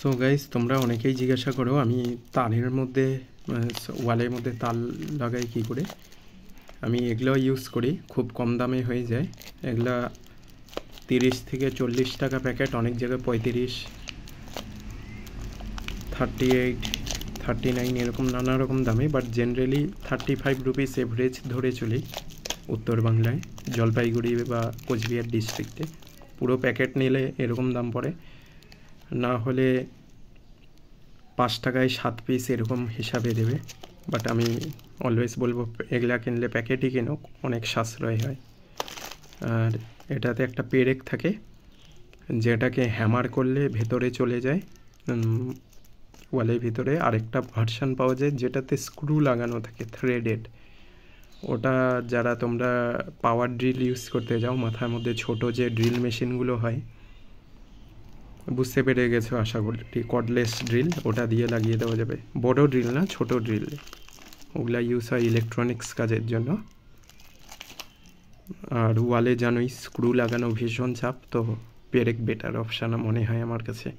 So guys, তোমরা অনেকেই জিজ্ঞাসা করো আমি তারের মধ্যে ওয়ালের মধ্যে তার লাগাই কী করে। আমি এগুলো ইউজ করি, খুব কম দামে হয়ে যায়। এগুলা 30 থেকে 40 টাকা প্যাকেট, অনেক জায়গায় 35, 38, 39 এরকম নানা রকম দামে, বাট জেনারেলি 35 রুপিস এভারেজ ধরে চলি উত্তর বাংলায়, জলপাইগুড়ি বা কোচবিহার ডিস্ট্রিক্টে। পুরো প্যাকেট নিলে এরকম দাম পড়ে, না হলে 5 টাকায় 7 পিস এরকম হিসাবে দেবে। বাট আমি অলওয়েজ বলবো এগুলা কিনলে প্যাকেটই কেনো, অনেক সাশ্রয় হয়। আর এটাতে একটা পেরেক থাকে যেটাকে হ্যামার করলে ভেতরে চলে যায় ওয়ালের ভিতরে। আরেকটা ভার্সান পাওয়া যায় যেটাতে স্ক্রু লাগানো থাকে থ্রেডেড। ওটা যারা তোমরা পাওয়ার ড্রিল ইউজ করতে যাও, মাথার মধ্যে ছোট যে ড্রিল মেশিনগুলো হয়, বুঝতে পেরে গেছো আশা করি, কর্ডলেস ড্রিল, ওটা দিয়ে লাগিয়ে দেওয়া যাবে। বড় ড্রিল না, ছোট ড্রিল, ওগুলা ইউজ হয় ইলেকট্রনিক্স কাজের জন্য। আর ওয়ালে জানোই স্ক্রু লাগানো ভীষণ চাপ, তো পেরেক বেটার অপশান মনে হয় আমার কাছে।